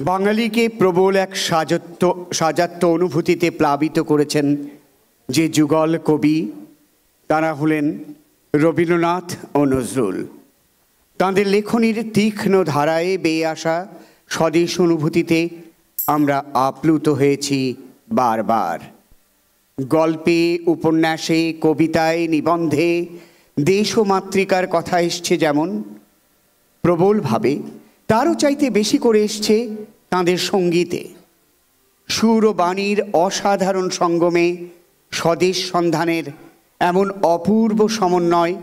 বাঙালিকে প্রবল এক সাজাত্য অনুভূতিতে প্লাবিত করেছেন যে যুগল কবি, তারা হলেন রবীন্দ্রনাথ ও নজরুল। তাঁদের লেখনীর তীক্ষ্ণ ধারায় বেয়ে আসা স্বদেশ অনুভূতিতে আমরা আপ্লুত হয়েছি বারবার। গল্পে, উপন্যাসে, কবিতায়, নিবন্ধে দেশ ও মাতৃকার কথা এসছে যেমন প্রবলভাবে, তারও চাইতে বেশি করে এসছে তাঁদের সঙ্গীতে। সুর ও বাণীর অসাধারণ সঙ্গমে স্বদেশ সন্ধানের এমন অপূর্ব সমন্বয়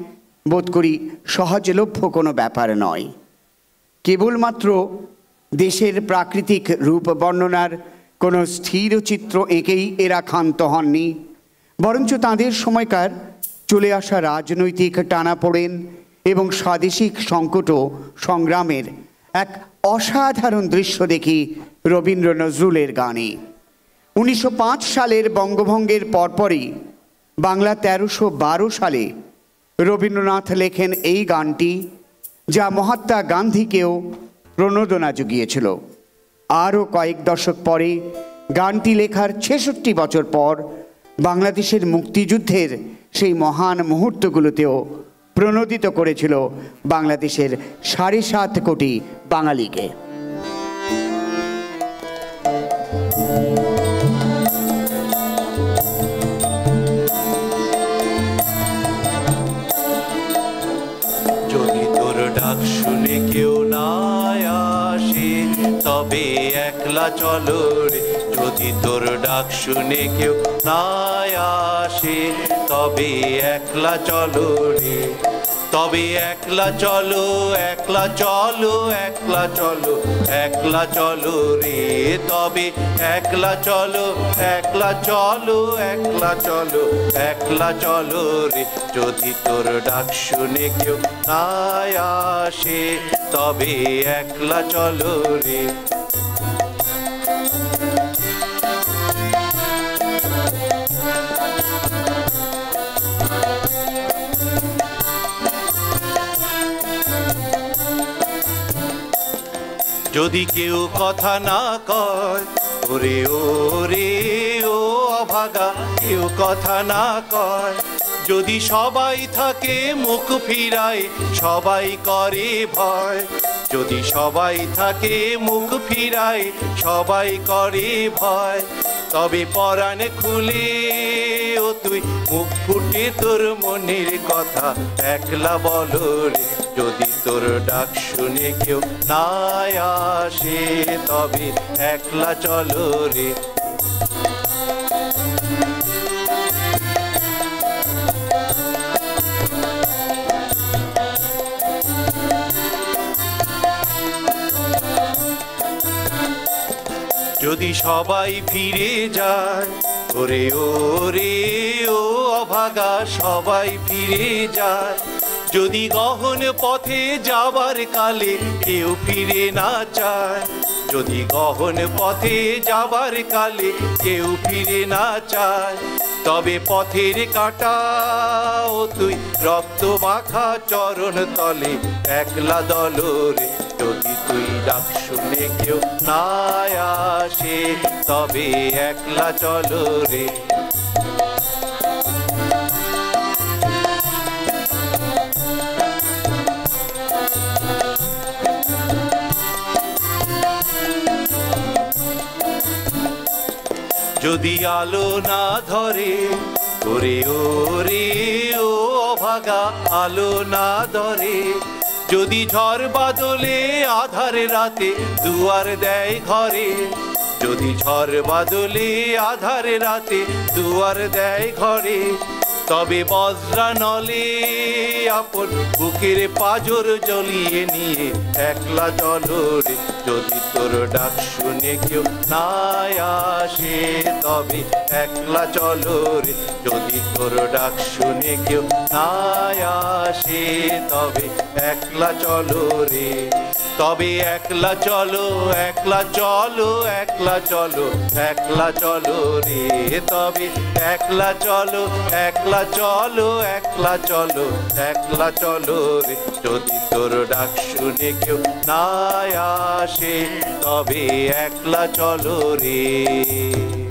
বোধ করি সহজলভ্য কোনো ব্যাপার নয়। কেবলমাত্র দেশের প্রাকৃতিক রূপ বর্ণনার কোনো স্থির চিত্র এঁকেই এরা ক্ষান্ত হননি, বরঞ্চ তাঁদের সময়কার চলে আসা রাজনৈতিক টানাপোড়েন এবং স্বাদেশিক সংকট ও সংগ্রামের এক অসাধারণ দৃশ্য দেখি রবীন্দ্র নজরুলের গানে। 1905 সালের বঙ্গভঙ্গের পরপরই বাংলা 1312 সালে রবীন্দ্রনাথ লেখেন এই গানটি, যা মহাত্মা গান্ধীকেও প্রণোদনা জুগিয়েছিল। আরও কয়েক দশক পরে গানটি লেখার 66 বছর পর বাংলাদেশের মুক্তিযুদ্ধের সেই মহান মুহূর্তগুলোতেও প্রণোদিত করেছিল বাংলাদেশের 7.5 কোটি বাঙালিকে। যদি তোর ডাক শুনে কেউ না আসে তবে একলা চলো রে, যদি তোর ডাক শুনে কেউ না আসে তবে একলা চলো রে, তবে একলা চলো, একলা চলো, একলা চলো, একলা চলো রে, তবে একলা চলো, একলা চলো, একলা চলো, একলা চলো রে, যদি তোর ডাক শুনে কেউ না আসে তবে একলা চলো রে। যদি কেউ কথা না কয় ওরে ওরে ও অভাগা, কেউ কথা না কয়, যদি সবাই থাকে মুখ ফিরায় সবাই করে ভয়, যদি সবাই থাকে মুখ ফিরায় সবাই করে ভয়, তবে পরাণ খুলে ও তুই মুখ ফুটে তোর মনের কথা একলা বলো রে, যদি তোর ডাক শুনে কেউ না আসে তবে একলা চলো রে। যদি সবাই ফিরে যায় ওরে ওরে ও অভাগা, সবাই ফিরে যায়, যদি গহন পথে যাবার কালে কেউ ফিরে না চায়, যদি গহন পথে যাবার কালে কেউ ফিরে না চায়, তবে পথের কাঁটা ও তুই রক্ত মাখা চরণ তলে একলা দলরে, যদি তুই ডাক শুনে কেউ না আসে তবে একলা চলো রে। যদি আলো না ধরে ওরে ওরে ও অভাগা, আলো না ধরে, যদি ঝড় বাদলে আধার রাতে দুয়ার দেয় ঘরে, যদি ঝড় বাদলে আধার রাতে দুয়ার দেয় ঘরে, তবে বজ্রা নলে আপন বুকের পাঁজর জ্বলিয়ে নিয়ে একলা চলো রে, যদি তোর ডাক শুনে কেউ না আসে তবে একলা চলো রে, যদি তোর ডাক শুনে কেউ না আসে তবে একলা চলো রে। তবে একলা চলো, একলা চলো, একলা চলো, একলা চলো রে। তবে একলা চলো, একলা চলো, একলা চলো, একলা চলো রে। যদি তোর ডাক শুনে কেউ না আসে, তবে একলা চলো রে।